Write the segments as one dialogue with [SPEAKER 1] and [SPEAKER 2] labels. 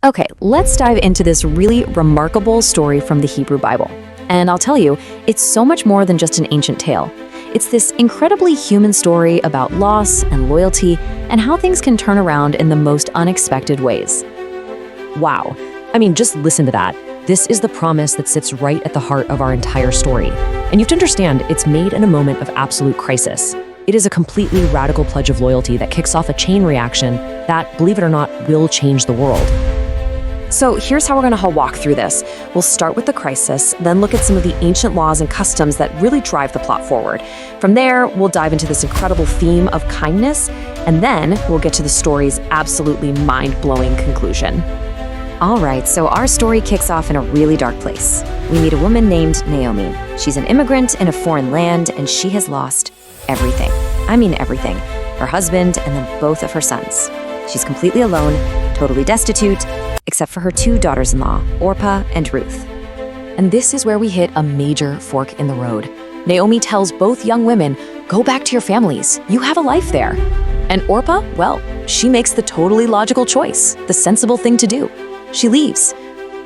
[SPEAKER 1] Okay, let's dive into this really remarkable story from the Hebrew Bible. And I'll tell you, it's so much more than just an ancient tale. It's this incredibly human story about loss and loyalty and how things can turn around in the most unexpected ways.
[SPEAKER 2] Wow. I mean, just listen to that. This is the promise that sits right at the heart of our entire story. And you have to understand, it's made in a moment of absolute crisis. It is a completely radical pledge of loyalty that kicks off a chain reaction that, believe it or not, will change the world.
[SPEAKER 1] So here's how we're going to walk through this. We'll start with the crisis, then look at some of the ancient laws and customs that really drive the plot forward. From there, we'll dive into this incredible theme of kindness, and then we'll get to the story's absolutely mind-blowing conclusion. All right, so our story kicks off in a really dark place. We meet a woman named Naomi. She's an immigrant in a foreign land, and she has lost everything. I mean everything. Her husband and then both of her sons. She's completely alone, totally destitute, except for her two daughters-in-law, Orpah and Ruth. And this is where we hit a major fork in the road. Naomi tells both young women, go back to your families. You have a life there. And Orpah, well, she makes the totally logical choice, the sensible thing to do. She leaves.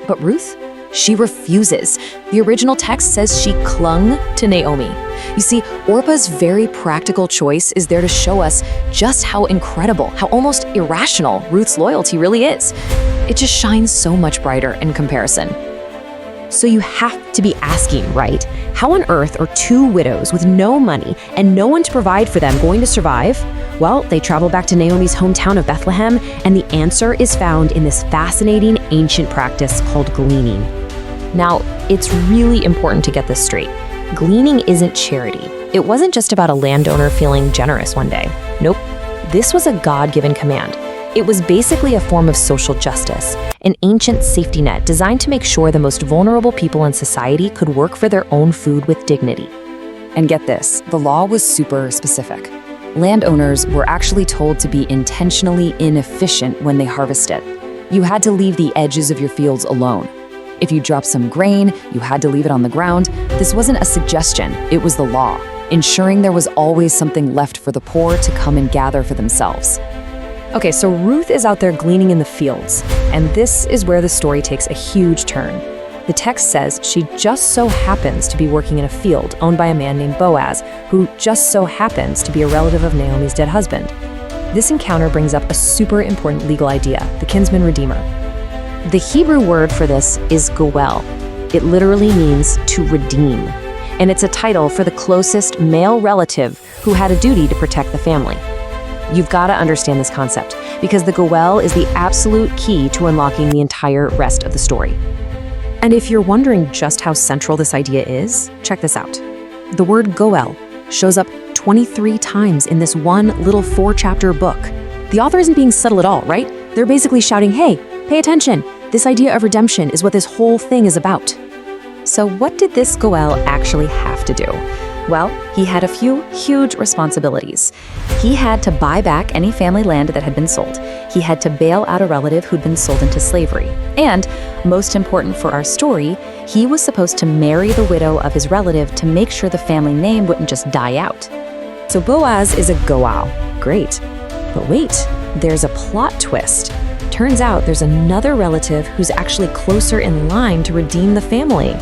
[SPEAKER 1] But Ruth, she refuses. The original text says she clung to Naomi. You see, Orpah's very practical choice is there to show us just how incredible, how almost irrational Ruth's loyalty really is. It just shines so much brighter in comparison.
[SPEAKER 2] So you have to be asking, right? How on earth are two widows with no money and no one to provide for them going to survive? Well, they travel back to Naomi's hometown of Bethlehem, and the answer is found in this fascinating ancient practice called gleaning. Now, it's really important to get this straight. Gleaning isn't charity. It wasn't just about a landowner feeling generous one day. Nope. This was a God-given command. It was basically a form of social justice, an ancient safety net designed to make sure the most vulnerable people in society could work for their own food with dignity.
[SPEAKER 1] And get this, the law was super specific. Landowners were actually told to be intentionally inefficient when they harvested. You had to leave the edges of your fields alone. If you dropped some grain, you had to leave it on the ground. This wasn't a suggestion, it was the law, ensuring there was always something left for the poor to come and gather for themselves.
[SPEAKER 2] Okay, so Ruth is out there gleaning in the fields, and this is where the story takes a huge turn. The text says she just so happens to be working in a field owned by a man named Boaz, who just so happens to be a relative of Naomi's dead husband. This encounter brings up a super important legal idea, the kinsman redeemer. The Hebrew word for this is goel. It literally means to redeem, and it's a title for the closest male relative who had a duty to protect the family. You've got to understand this concept, because the goel is the absolute key to unlocking the entire rest of the story. And if you're wondering just how central this idea is, check this out. The word goel shows up 23 times in this one little 4-chapter book. The author isn't being subtle at all, right? They're basically shouting, hey, pay attention. This idea of redemption is what this whole thing is about. So what did this goel actually have to do? Well, he had a few huge responsibilities. He had to buy back any family land that had been sold. He had to bail out a relative who'd been sold into slavery. And, most important for our story, he was supposed to marry the widow of his relative to make sure the family name wouldn't just die out. So Boaz is a goel. Great. But wait, there's a plot twist. Turns out there's another relative who's actually closer in line to redeem the family.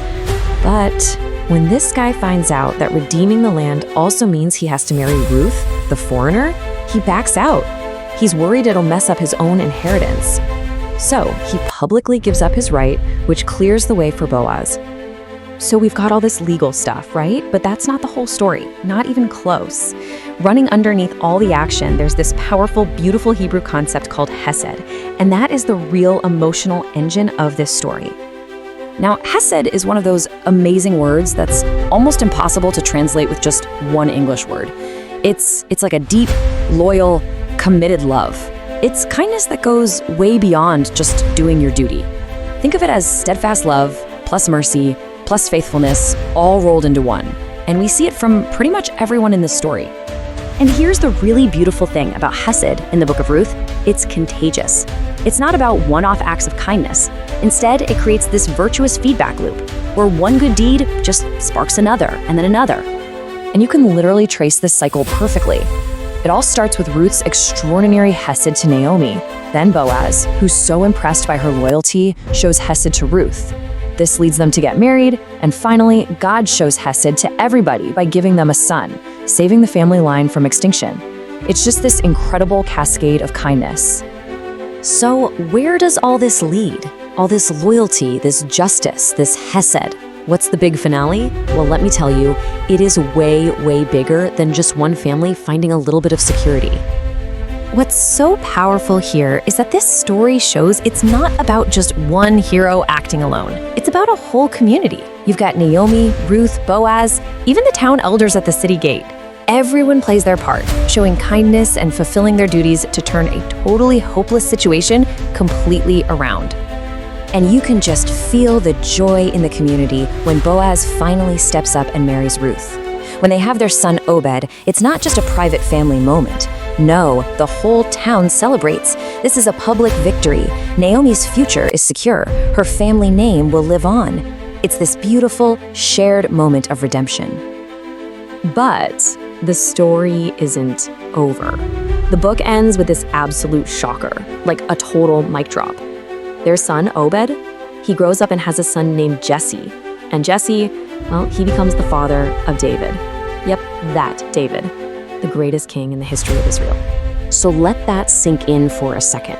[SPEAKER 2] But when this guy finds out that redeeming the land also means he has to marry Ruth, the foreigner, he backs out. He's worried it'll mess up his own inheritance. So he publicly gives up his right, which clears the way for Boaz. So we've got all this legal stuff, right? But that's not the whole story, not even close. Running underneath all the action, there's this powerful, beautiful Hebrew concept called hesed, and that is the real emotional engine of this story. Now, hesed is one of those amazing words that's almost impossible to translate with just one English word. It's like a deep, loyal, committed love. It's kindness that goes way beyond just doing your duty. Think of it as steadfast love, plus mercy, plus faithfulness, all rolled into one. And we see it from pretty much everyone in this story. And here's the really beautiful thing about hesed in the book of Ruth. It's contagious. It's not about one-off acts of kindness. Instead, it creates this virtuous feedback loop where one good deed just sparks another and then another. And you can literally trace this cycle perfectly. It all starts with Ruth's extraordinary hesed to Naomi. Then Boaz, who's so impressed by her loyalty, shows hesed to Ruth. This leads them to get married, and finally, God shows hesed to everybody by giving them a son, saving the family line from extinction. It's just this incredible cascade of kindness.
[SPEAKER 1] So where does all this lead? All this loyalty, this justice, this hesed? What's the big finale? Well, let me tell you, it is way, way bigger than just one family finding a little bit of security.
[SPEAKER 2] What's so powerful here is that this story shows it's not about just one hero acting alone. It's about a whole community. You've got Naomi, Ruth, Boaz, even the town elders at the city gate. Everyone plays their part, showing kindness and fulfilling their duties to turn a totally hopeless situation completely around.
[SPEAKER 1] And you can just feel the joy in the community when Boaz finally steps up and marries Ruth. When they have their son Obed, it's not just a private family moment. No, the whole town celebrates. This is a public victory. Naomi's future is secure. Her family name will live on. It's this beautiful, shared moment of redemption.
[SPEAKER 2] But the story isn't over. The book ends with this absolute shocker, like a total mic drop. Their son, Obed, he grows up and has a son named Jesse. And Jesse, well, he becomes the father of David. Yep, that David, the greatest king in the history of Israel.
[SPEAKER 1] So let that sink in for a second.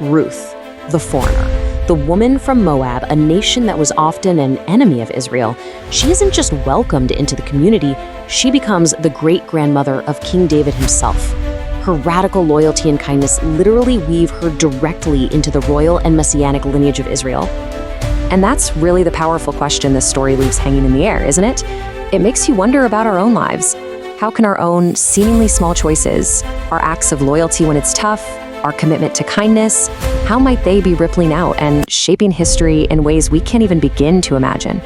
[SPEAKER 1] Ruth, the foreigner, the woman from Moab, a nation that was often an enemy of Israel, she isn't just welcomed into the community, she becomes the great-grandmother of King David himself. Her radical loyalty and kindness literally weave her directly into the royal and messianic lineage of Israel. And that's really the powerful question this story leaves hanging in the air, isn't it? It makes you wonder about our own lives. How can our own seemingly small choices, our acts of loyalty when it's tough, our commitment to kindness, how might they be rippling out and shaping history in ways we can't even begin to imagine?